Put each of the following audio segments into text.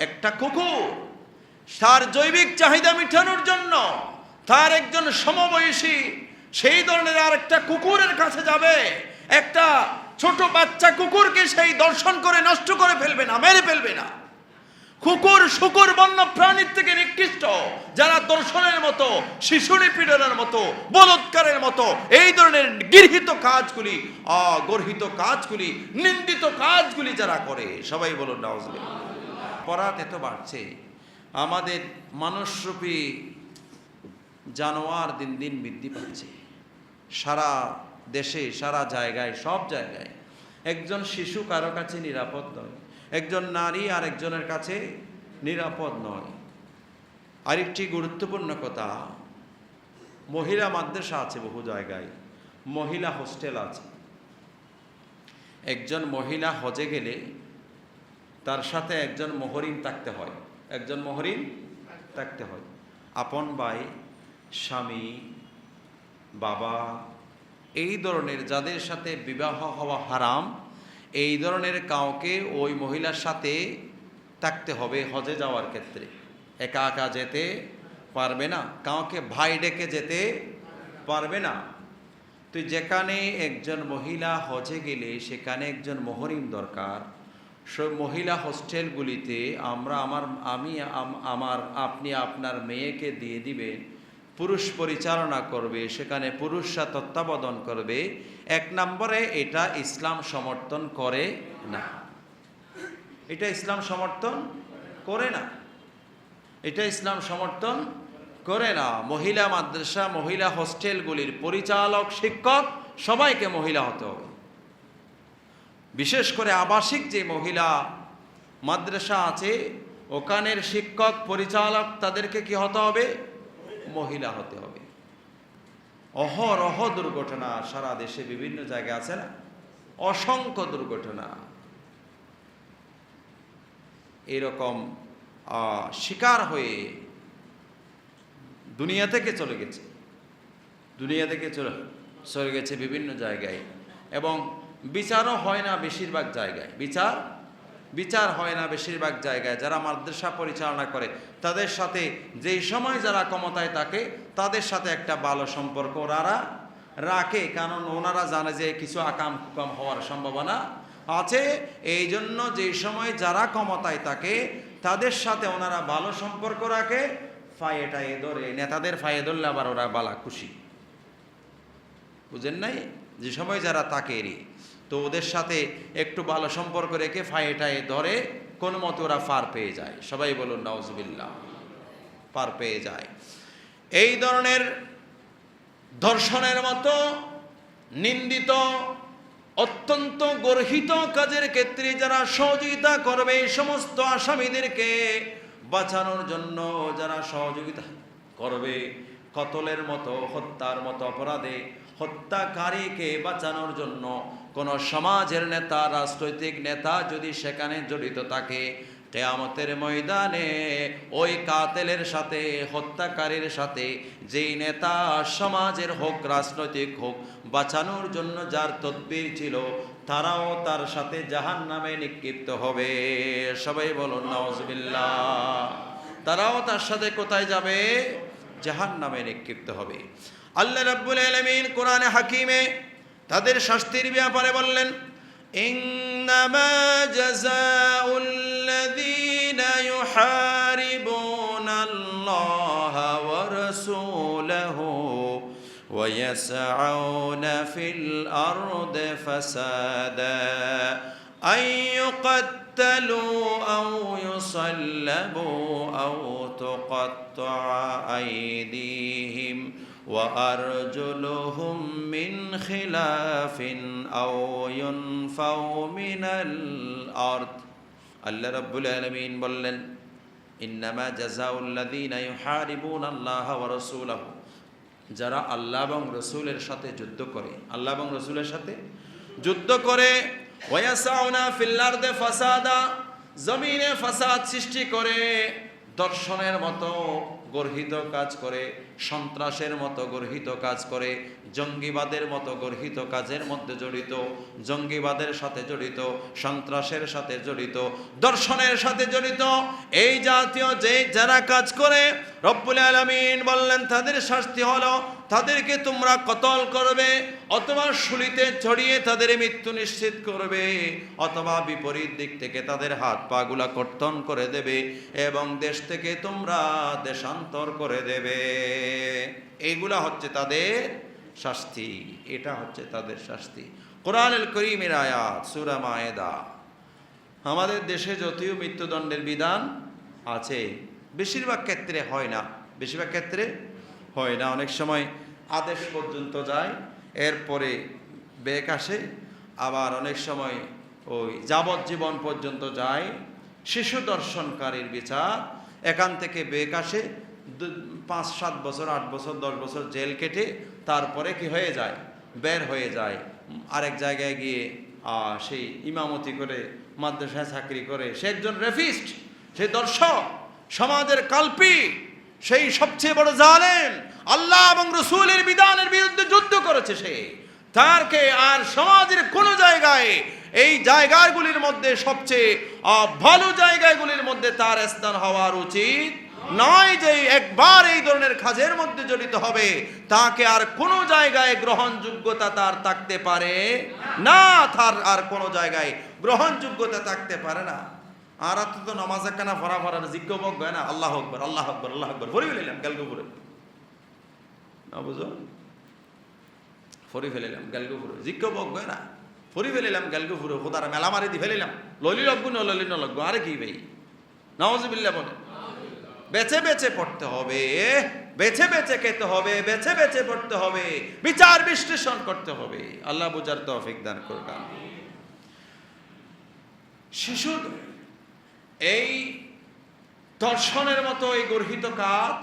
একটা কুকুর তার জৈবিক চাহিদা মেটানোর জন্য তার একজন সমবয়সী সেই ধরনের আর একটা কুকুরের কাছে যাবে, একটা ছোট বাচ্চা কুকুরকে সেই দর্শন করে নষ্ট করে ফেলবে না, মেরে ফেলবে না। কুকুর শুকুর বন্য প্রাণীর থেকে নিকৃষ্ট, যারা দর্শনের মতো, শিশু নিপীড়নের মতো, বলৎকারের মতো এই ধরনের গৃহীত কাজগুলি, অগর্হিত কাজগুলি, নিন্দিত কাজগুলি যারা করে, সবাই বলুন নাউজুবিল্লাহ। অপরাধ এত বাড়ছে, আমাদের মানুষরূপী জানোয়ার দিন দিন বৃদ্ধি পাচ্ছে সারা দেশে, সারা জায়গায়, সব জায়গায়। একজন শিশু কারো কাছে নিরাপদ নয়, একজন নারী আর একজনের কাছে নিরাপদ নয়। আরেকটি গুরুত্বপূর্ণ কথা, মহিলা মাদ্রাসা আছে বহু জায়গায়, মহিলা হোস্টেল আছে। একজন মহিলা হজে গেলে তার সাথে একজন মহরিম থাকতে হয়, একজন মহরিম থাকতে হয়। আপন ভাই, স্বামী, বাবা, এই ধরনের যাদের সাথে বিবাহ হওয়া হারাম, এই ধরনের কাউকে ওই মহিলার সাথে থাকতে হবে হজে যাওয়ার ক্ষেত্রে। একা একা যেতে পারবে না, কাউকে ভাই ডেকে যেতে পারবে না। তো যেখানে একজন মহিলা হজে গেলে সেখানে একজন মহরিম দরকার। সব মহিলা হোস্টেলগুলিতে আপনি আপনার মেয়েকে দিয়ে দিবেন, পুরুষ পরিচালনা করবে, সেখানে পুরুষরা তত্ত্বাবধান করবে। এক নম্বরে এটা ইসলাম সমর্থন করে না, এটা ইসলাম সমর্থন করে না, এটা ইসলাম সমর্থন করে না। মহিলা মাদ্রাসা, মহিলা হোস্টেলগুলির পরিচালক, শিক্ষক সবাইকে মহিলা হতে হবে। বিশেষ করে আবাসিক যে মহিলা মাদ্রাসা আছে, ওখানের শিক্ষক, পরিচালক, তাদেরকে কি হতে হবে? মহিলা হতে হবে। অহরহ দুর্ঘটনা সারা দেশে বিভিন্ন জায়গায় আছে না, অসংখ্য দুর্ঘটনা। এরকম শিকার হয়ে দুনিয়া থেকে চলে গেছে বিভিন্ন জায়গায়, এবং বিচারও হয় না বেশিরভাগ জায়গায়, বিচার হয় না বেশিরভাগ জায়গায়। যারা মাদ্রাসা পরিচালনা করে তাদের সাথে যেই সময় যারা ক্ষমতায় থাকে তাদের সাথে একটা ভালো সম্পর্ক ওনারা রাখে, কারণ ওনারা জানে যে কিছু আকাম কুকাম হওয়ার সম্ভাবনা আছে। এই জন্য যেই সময় যারা ক্ষমতায় থাকে তাদের সাথে ওনারা ভালো সম্পর্ক রাখে, ফায়ে টায়ে ধরে, নেতাদের ফায়ে ধরলে আবার ওরা বালা খুশি, বুঝেন নাই? যে সময় যারা থাকে তো ওদের সাথে একটু ভালো সম্পর্ক রেখে ফায়ে টায়ে ধরে কোনো মতে ওরা পার পেয়ে যায়। সবাই বলুন নাউজুবিল্লাহ, পার পেয়ে যায়। এই ধরনের ধর্ষণের মতো নিন্দিত, অত্যন্ত গর্হিত কাজের ক্ষেত্রে যারা সহযোগিতা করবে, এই সমস্ত আসামিদেরকে বাঁচানোর জন্য যারা সহযোগিতা করবে, কতলের মতো, হত্যার মতো অপরাধে হত্যাকারীকে বাঁচানোর জন্য কোন সমাজের নেতা, রাজনৈতিক নেতা যদি সেখানে জড়িত থাকে, কিয়ামতের ময়দানে ওই কাতেলের সাথে, হত্যাকারীর সাথে যেই নেতা সমাজের হোক, রাজনৈতিক হোক, বাঁচানোর জন্য যার তদবির ছিল, তারাও তার সাথে জাহান্নামে নিক্ষিপ্ত হবে। সবাই বলুন নাউজুবিল্লাহ। তারাও তার সাথে কোথায় যাবে? জাহান্নামে নিক্ষিপ্ত হবে। আল্লাহ রাব্বুল আলামিন কোরআনে হাকিমে তাদের শাস্তির ব্যাপারে বললেন, ইন্নামা জাযাউল্লাযীনা ইউহারিবুনাল্লাহা ওয়া রাসূলাহু ওয়া ইয়াসআউনা ফিল আরদি ফাসাদা আন ইউকাত্তালু আও ইউসাল্লাবু আও তুকাত্তাআ আইদিহিম وأرجلهم من خلاف أو ينفوا من الأرض। আল্লাহ রাব্বুল আলামিন বললেন, ইন্নামা জাযাউল্লাযীনা ইউহারিবুনাল্লাহা ওয়া রাসূলাহু, যারা আল্লাহ এবং রাসূলের সাথে যুদ্ধ করে, আল্লাহ এবং রাসূলের সাথে যুদ্ধ করে, ওয়ায়াসাউনা ফিল আরদি ফাসাদা, জমিনে ফাসাদ সৃষ্টি করে, দর্শনের মতো গর্হিত কাজ করে, সন্ত্রাসের মতো গর্হিত কাজ করে, জঙ্গিবাদের মতো গর্হিত কাজের মধ্যে জড়িত, জঙ্গিবাদের সাথে জড়িত, সন্ত্রাসের সাথে জড়িত, দর্শনের সাথে জড়িত এই জাতীয় যারা কাজ করে, রব্বুল আলামিন বললেন তাদের শাস্তি হলো তাদেরকে তোমরা কতল করবে, অথবা শুলিতে ছড়িয়ে তাদের মৃত্যু নিশ্চিত করবে, অথবা বিপরীত দিক থেকে তাদের হাত পা গুলা কর্তন করে দেবে এবং দেশ থেকে তোমরা দেশান্তর করে দেবে। এইগুলা হচ্ছে তাদের শাস্তি, এটা হচ্ছে তাদের শাস্তি। কোরআনুল কারীমের আয়াত সূরা মায়েদা। আমাদের দেশে যদিও মৃত্যুদণ্ডের বিধান আছে, বেশিরভাগ ক্ষেত্রে হয় না, বেশিরভাগ ক্ষেত্রে হয় না। অনেক সময় আদেশ পর্যন্ত যায়, এরপরে বেক আসে, আবার অনেক সময় ওই যাবজ্জীবন পর্যন্ত যায়। শিশু দর্শনকারীর বিচার, এখান থেকে বেক আসে, 5-7 বছর 8 বছর 10 বছর জেল কেটে তারপরে কি হয়ে যায়, বের হয়ে যায়, আরেক জায়গায় গিয়ে সেই ইমামতি করে, মাদ্রাসায় চাকরি করে। সে একজন রেফিস্ট, সে দর্শক, সমাজের কাল্পিক, সেই সবচেয়ে বড় জালেম, আল্লাহ এবং রাসূলের বিধানের বিরুদ্ধে যুদ্ধ করেছে সে। তারকে আর সমাজের কোন জায়গায়, এই জায়গাগুলির মধ্যে সবচেয়ে ভালো জায়গাগুলির মধ্যে তার স্থান হওয়ার উচিত নয়। যে একবার এই ধরনের কাজের মধ্যে জড়িত হবে, তাকে আর কোনো জায়গায় গ্রহণযোগ্যতা তার থাকতে পারে না, তার আর কোনো জায়গায় গ্রহণযোগ্যতা থাকতে পারে না। আর তো নামাজ একখানা ফরা ফরার জিজ্ঞ বক হয় না, আল্লাহ আকবর আল্লাহ আকবর আল্লাহ আকবর ফরি ফেলিলাম গ্যালগুপুরে, না বুঝো, ফরি ফেলিলাম গ্যালগুপুরে, জিজ্ঞ বক হয় না, ফরি ফেলিলাম গ্যালগুপুরে, খোদারা মেলা মারি দি ফেলিলাম, ললি লগবো ন ললি ন লগবো, আরে কি ভাই, নাউজুবিল্লাহ বলে। বেছে বেছে পড়তে হবে, বেছে বেছে খেতে হবে, বেছে বেছে পড়তে হবে, বিচার বিশ্লেষণ করতে হবে। আল্লাহ বুঝার তৌফিক দান করুন। শিশুর এই দর্শনের মতো এই গর্হিত কাজ,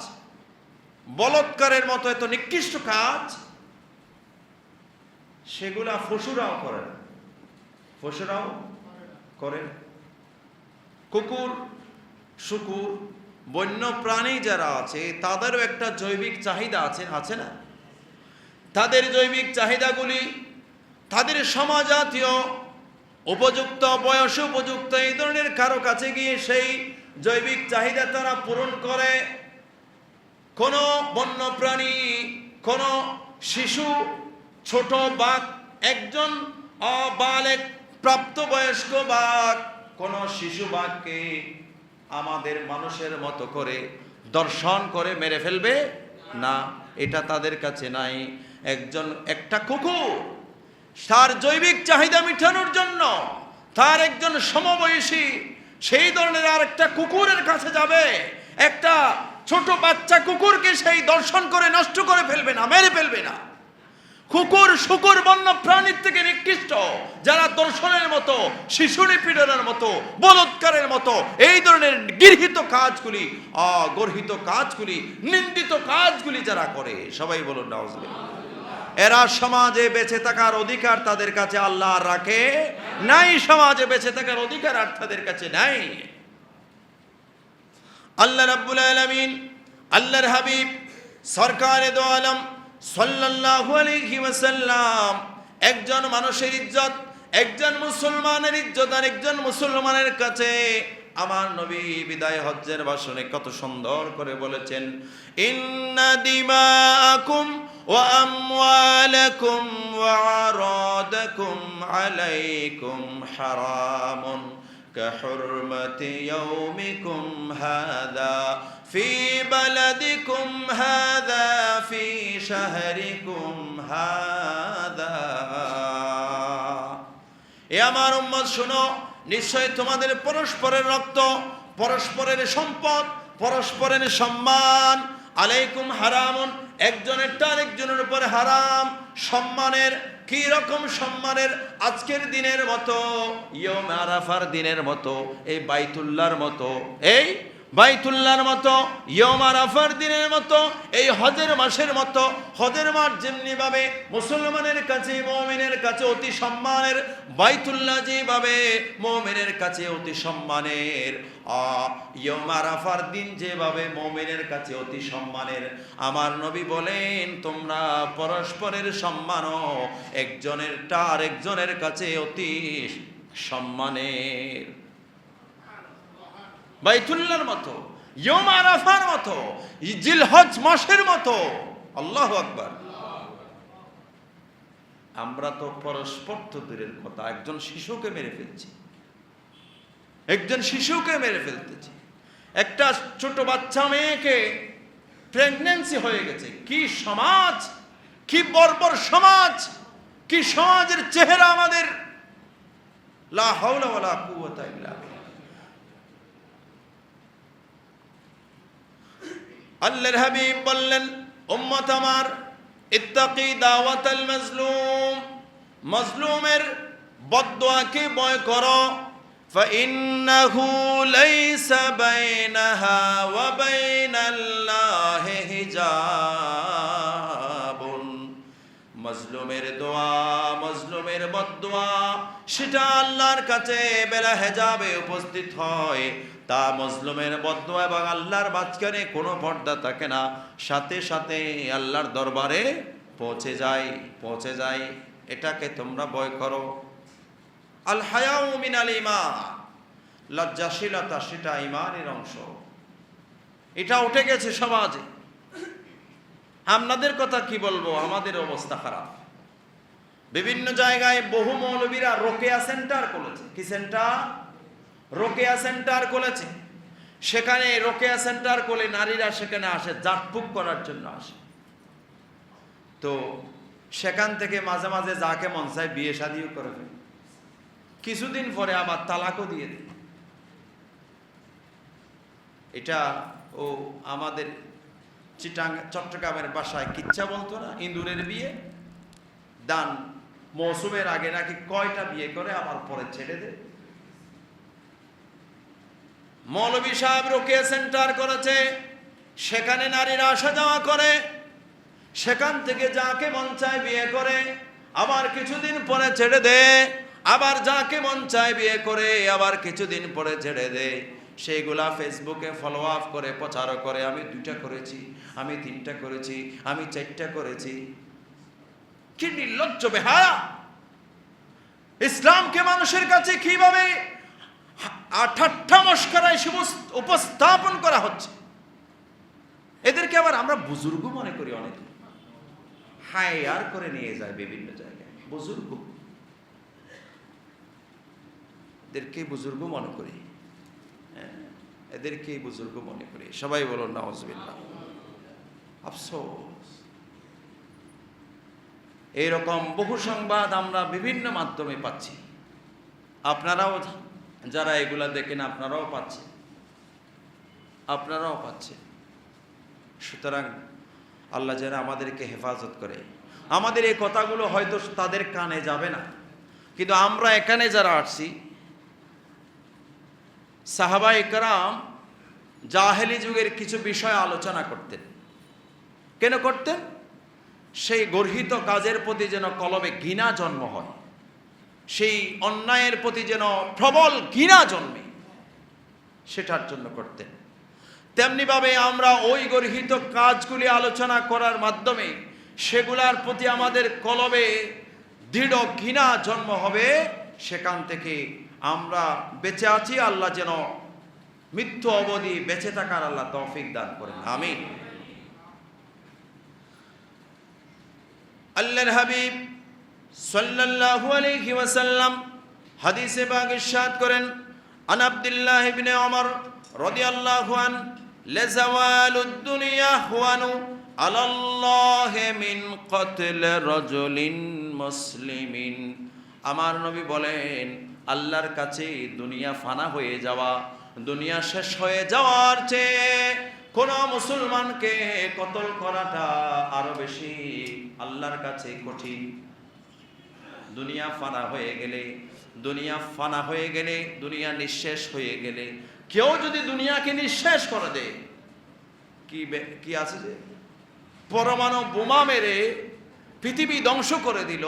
বলৎকারের মতো এত নিকৃষ্ট কাজ, সেগুলা ফসুরাও করেন, ফসুরাও করেন। কুকুর, শুকুর, বন্য প্রাণী যারা আছে তাদেরও একটা জৈবিক চাহিদা আছে, আছে না? তাদের জৈবিক চাহিদাগুলি তাদের সমাজজাতীয় উপযুক্ত বয়সে উপযুক্ত এই ধরনের কারো কাছে গিয়ে সেই জৈবিক চাহিদা তারা পূরণ করে। কোন বন্য প্রাণী, কোন শিশু, ছোট বাঘ, একজন অবালেক প্রাপ্তবয়স্ক বাঘ, কোন শিশু বাঘকে আমাদের মানুষের মতো করে দর্শন করে মেরে ফেলবে না, এটা তাদের কাছে নাই। একটা কুকুর তার জৈবিক চাহিদা মেটানোর জন্য তার একজন সমবয়সী সেই ধরনের আর একটা কুকুরের কাছে যাবে, একটা ছোট বাচ্চা কুকুরকে সেই দর্শন করে নষ্ট করে ফেলবে না, মেরে ফেলবে না। কুকুর, শুকুর বন্য প্রাণীর থেকে নিকৃষ্ট যারা দর্শনের মতো, শিশু নিপীড়নের মতো, বলৎকারের মতো এই ধরনের গৃহীত কাজগুলি, গর্হিত কাজগুলি, নিন্দিত কাজগুলি যারা করে, সবাই বলুন নাউজুবিল্লাহ। এরা সমাজে বেঁচে থাকার অধিকার তাদের কাছে আল্লাহ রাখে নাই, সমাজে বেঁচে থাকার অধিকার আর তাদের কাছে নাই। আল্লাহ রাব্বুল আলামিন, আল্লাহর হাবিব সরকারে দো আলম সাল্লাল্লাহু আলাইহি ওয়াসাল্লাম একজন মানুষের ইজ্জত, একজন মুসলমানের ইজ্জত আর একজন মুসলমানের কাছে আমার নবী বিদায় হজ্জের ভাষণে কত সুন্দর করে বলেছেন, ইন্না দিমাআকুম ওয়া আমওয়ালাকুম ওয়া আরাদাকুম আলাইকুম হারামুন কাহুরমাতি ইয়াউমিকুম হাযা ফি বালাদিকুম হাযা ফি শাহরিকুম হাযা। এ আমার উম্মত শুনো, নিশ্চয় তোমাদের পরস্পরের রক্ত, পরস্পরের সম্পদ, পরস্পরের সম্মান আলাইকুম হারামুন, একজনের আরেকজনের উপর হারাম। সম্মানের কি রকম সম্মানের? আজকের দিনের মতো, ইয়ম আরাফার দিনের মতো, এই বাইতুল্লাহর মতো, এই বাইতুল্লাহর মতো, ইয়ম আরাফার দিনের মতো, এই হজের মাসের মতো। হজের মাস যেমনি ভাবে মুসলমানের কাছে, মুমিনের কাছে অতি সম্মানের, বাইতুল্লাহ যেভাবে মুমিনের কাছে অতি সম্মানের, ইয়ৌম আরাফার দিন যেভাবে মুমিনের কাছে অতি সম্মানের, আমার নবী বলেন তোমরা পরস্পরের সম্মানও একজনেরটা আরেকজনের কাছে অতি সম্মানের। বাইতুল্লাহর মতো, ইয়ৌম আরাফার মতো, জিলহজ মাসের মতো। আল্লাহু আকবার। আমরা তো পরস্পর তো দূরের কথা, একজন শিশুকে মেরে ফেলছি, একজন শিশুকে মেরে ফেলতেছি, একটা ছোট বাচ্চা মেয়েকে প্রেগন্যান্সি হয়ে গেছে। কি সমাজ, কি বর্বর সমাজ, কি সমাজের চেহারা আমাদের। লা হাওলা ওয়ালা কুওয়াতা ইল্লা বিল্লাহ। আল্লাহর হাবিব বললেন, উম্মত আমার, ইত্তাকি দাওয়াতাল মাজলুম, মাজলুমের বদদুয়াকে ভয় করো। ফাইন্নাহু লাইসা বাইনাহা ওয়া বাইনাল্লাহি হিজাবুন। মাজলুমের দোয়া, মাজলুমের বদদুয়া, সেটা আল্লাহর কাছে বেলা হেজাবে উপস্থিত হয়। তা মাজলুমের বদদুয়া এবং আল্লাহর মাঝখানে কোনো পর্দা থাকে না, সাথে সাথে আল্লাহর দরবারে পৌঁছে যায়। এটাকে তোমরা ভয় করো। আল হায়াউ মিনাল ঈমান, লজ্জাশীলতা সেটা ঈমানের অংশ। এটা উঠে গেছে সমাজে। আপনাদের কথা কি বলবো, আমাদের অবস্থা খারাপ। বিভিন্ন জায়গায় বহু মৌলবীরা রোকেয়া সেন্টার খুলেছে। কি সেন্টার? রোকেয়া সেন্টার খুলেছে। সেখানে রোকেয়া সেন্টার খুলে নারীরা সেখানে আসে, জাটফুক করার জন্য আসে। তো সেখান থেকে মাঝে মাঝে যাকে মন চায় বিয়ে শাদিও করে ফেলে, কিছুদিন পরে আবার তালাকও দিয়ে দেয়। এটা ও আমাদের চট্টগ্রামের বাসায় কিচ্ছা বলতো না, ইঁদুরের বিয়ে। দান মৌসুমের আগে নাকি কয়টা বিয়ে করে আবার পরে ছেড়ে দেয়। মৌলভী সাহেব রোকেয়া সেন্টার করেছে, সেখানে নারীরা আসা যাওয়া করে, সেখান থেকে যাকে মন চায় বিয়ে করে, আবার কিছুদিন পরে ছেড়ে দেয়। আবার যাকে মন চায় বিয়ে করে, আবার কিছুদিন পরে ছেড়ে দেয়। সেইগুলা ফেসবুকে ফলো আপ করে প্রচার করে, আমি 2টা করেছি, আমি 3টা করেছি, আমি 4টা করেছি। কি নির্লজ্জ বেহায়া! ইসলামকে মানুষের কাছে কিভাবে ঠাট্টা মশকরায় উপস্থাপন করা হচ্ছে। এদেরকে আবার আমরা বুজুর্গ মনে করি, অনেকে হায়ার করে নিয়ে যায় বিভিন্ন জায়গায়। বুজুর্গ, এদেরকে বুজুর্গ মনে করি, এদেরকে বুজুর্গ মনে করি। সবাই বলুন নাউজুবিল্লাহ। আফসোস, এইরকম বহু সংবাদ আমরা বিভিন্ন মাধ্যমে পাচ্ছি। আপনারাও যারা এগুলা দেখেন, আপনারাও পাচ্ছেন। সুতরাং আল্লাহ যেন আমাদেরকে হেফাজত করে। আমাদের এই কথাগুলো হয়তো তাদের কানে যাবে না, কিন্তু আমরা এখানে যারা আসছি, সাহাবায়ে কেরাম জাহেলি যুগের কিছু বিষয় আলোচনা করতেন। কেন করতেন? সেই গর্হিত কাজের প্রতি যেন কলবে ঘৃণা জন্ম হয়, সেই অন্যায়ের প্রতি যেন প্রবল ঘৃণা জন্মে, সেটার জন্য করতেন। তেমনিভাবে আমরা ওই গর্হিত কাজগুলি আলোচনা করার মাধ্যমে সেগুলার প্রতি আমাদের কলবে দৃঢ় ঘৃণা জন্ম হবে। সেখান থেকে আমরা বেঁচে আছি। আল্লাহ যেন মৃত্যু অবধি বেঁচে থাকার আল্লাহ তৌফিক দান করেন, আমিন। আল্লাহর হাবিব সাল্লাল্লাহু আলাইহি ওয়াসাল্লাম হাদিসে পাক ইরশাদ করেন, আন আব্দুল্লাহ ইবনে ওমর রাদিয়াল্লাহু আন লাযাওয়ালুদ দুনিয়া হুয়ানু আলাল্লাহি মিন কতল রাজুলিন মুসলিমিন। আমার নবী বলেন, আল্লাহর কাছে দুনিয়া ফানা হয়ে যাওয়া, দুনিয়া শেষ হয়ে যাওয়ার চেয়ে কোন মুসলমানকে কতল করাটা আরো বেশি আল্লাহর কাছে কঠিন। দুনিয়া ফানা হয়ে গেলে, দুনিয়া নিঃশেষ হয়ে গেলে, কেউ যদি দুনিয়াকে নিঃশেষ করে দেয়, কি আছে যে পরমাণু বোমা মেরে পৃথিবী ধ্বংস করে দিল,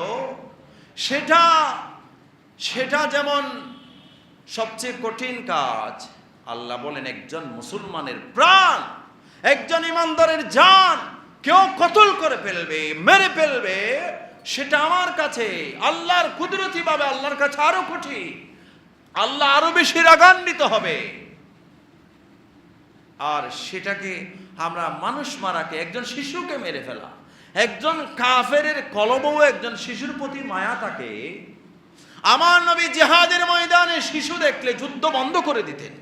সেটা যেমন সবচেয়ে কঠিন কাজ, আল্লাহ বলেন একজন মুসলমানের প্রাণ, একজন ইমানদারের জান কেউ কতল করে ফেলবে, মেরে ফেলবে, সেটা আমার কাছে আল্লাহর কুদরতি ভাবে আল্লাহর কাছে আরো কঠিন, আল্লাহ আরো বেশি রাগান্বিত হবে। আর সেটাকে আমরা মানুষ মারাকে, একজন শিশুকে মেরে ফেলা, একজন কাফেরের কলবেও একজন শিশুর প্রতি মায়া থাকে। আমার নবী জিহাদের ময়দানে শিশু দেখলে যুদ্ধ বন্ধ করে দিতেন,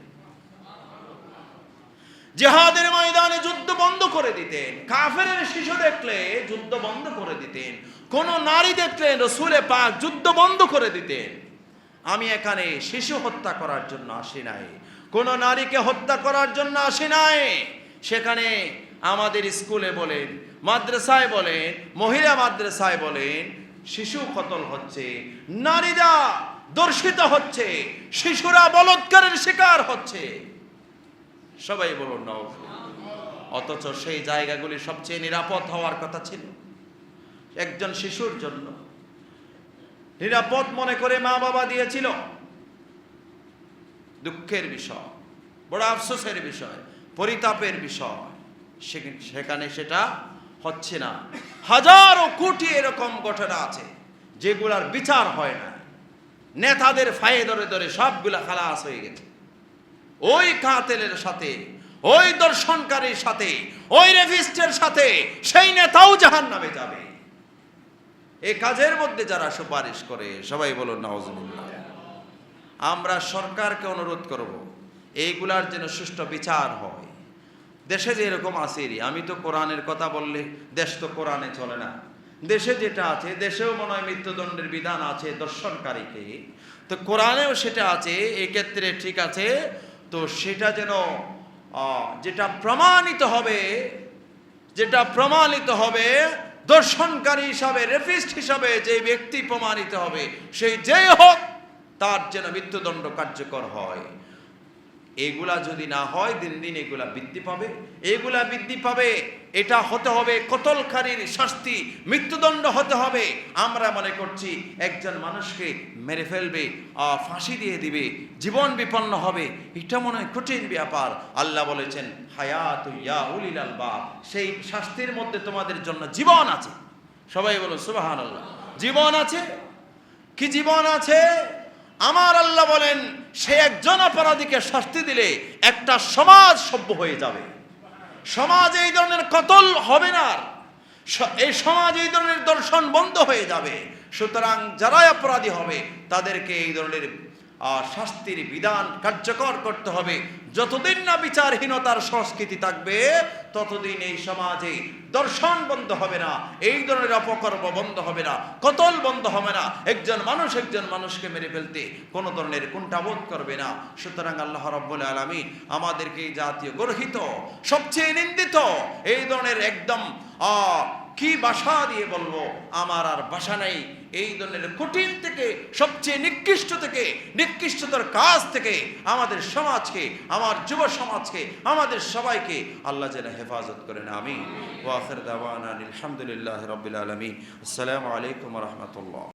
জিহাদের ময়দানে যুদ্ধ বন্ধ করে দিতেন, কাফেরের শিশু দেখলে যুদ্ধ বন্ধ করে দিতেন, কোন নারী দেখলে রাসূলে পাক যুদ্ধ বন্ধ করে দিতেন। আমি এখানে শিশু হত্যা করার জন্য আসি নাই, কোন নারীকে হত্যা করার জন্য আসি নাই। সেখানে আমাদের স্কুলে বলেন, মাদ্রাসায় বলেন, মহিলা মাদ্রাসায় বলেন, শিশু কতল হচ্ছে, নারীরা দর্শিত হচ্ছে, শিশুরা বলৎকারের শিকার হচ্ছে। সবাই বলুন না। অথচ সেই জায়গাগুলি সবচেয়ে নিরাপদ হওয়ার কথা ছিল একজন শিশুর জন্য, নিরাপদ মনে করে মা বাবা দিয়েছিল। দুঃখের বিষয়, বড় আফসোসের বিষয়, পরিতাপের বিষয়, সেখানে সেটা হচ্ছে না। হাজারো কোটি এরকম ঘটনা আছে যেগুলার বিচার হয় না, নেতাদের ফায়ে ধরে ধরে সবগুলা খালাস হয়ে গেছে। ওই কাতেলের সাথে, ওই দর্শনকারীর সাথে, ওই রেভিস্টের সাথে সেই নেতাও জাহান্নামে যাবে। এই কাজের মধ্যে যারা সুপারিশ করে, সবাই বলুন নাউজুবিল্লাহ। আমরা সরকারকে অনুরোধ করব এইগুলার যেন সুষ্ঠু বিচার হয়। দেশে যে এরকম আছে, আমি তো কোরআনের কথা বললে দেশ তো কোরআনে চলে না। দেশে যেটা আছে, দেশেও মনে হয় মৃত্যুদণ্ডের বিধান আছে দর্শনকারীকে, তো কোরআনেও সেটা আছে, এক্ষেত্রে ঠিক আছে। তো সেটা যেন যেটা প্রমাণিত হবে, যেটা প্রমাণিত হবে দর্শনকারী হিসাবে, রেপিস্ট হিসাবে যে ব্যক্তি প্রমাণিত হবে, সেই যেই হোক তার যেন মৃত্যুদণ্ড কার্যকর হয়। এগুলা যদি না হয়, দিন দিন এগুলা বৃদ্ধি পাবে, এগুলা বৃদ্ধি পাবে। এটা হতে হবে কতলকারীর শাস্তি, মৃত্যুদণ্ড হতে হবে। আমরা মনে করছি একজন মানুষকে মেরে ফেলবে, ফাঁসি দিয়ে দিবে, জীবন বিপন্ন হবে, এটা মনে হয় কঠিন ব্যাপার। আল্লাহ বলেছেন হায়াতু ইয়া উলিল আলবাব, সেই শাস্তির মধ্যে তোমাদের জন্য জীবন আছে। সবাই বলো সুবহানাল্লাহ। জীবন আছে। কি জীবন আছে? আমার আল্লাহ বলেন সে একজন অপরাধীকে শাস্তি দিলে একটা সমাজ সভ্য হয়ে যাবে, সমাজ এই ধরনের কতল হবে না, এই সমাজ এই ধরনের দর্শন বন্ধ হয়ে যাবে। সুতরাং যারা অপরাধী হবে তাদেরকে এই ধরনের শাস্তির বিধান কার্যকর করতে হবে। যতদিন না বিচারহীনতার সংস্কৃতি থাকবে ততদিন এই সমাজে দর্শন বন্ধ হবে না, এই ধরনের অপকর্ম বন্ধ হবে না, কতল বন্ধ হবে না, একজন মানুষকে মেরে ফেলতে কোনো ধরনের কুণ্ঠাবোধ করবে না। সুতরাং আল্লাহ রাব্বুল আলামিন আমাদেরকে এই জাতীয় গর্হিত, সবচেয়ে নিন্দিত এই ধরনের একদম কি ভাষা দিয়ে বলবো, আমার আর ভাষা নেই, এই ধরনের কঠিন থেকে, সবচেয়ে নিকৃষ্ট থেকে, নিকৃষ্টতর কাজ থেকে আমাদের সমাজকে, আমার যুব সমাজকে, আমাদের সবাইকে আল্লাহ যেন হেফাজত করেন। আমিন। ওয়া আখির দাওয়ানা আলহামদুলিল্লাহি রাব্বিল আলামিন। আসসালামু আলাইকুম ওয়া রাহমাতুল্লাহ।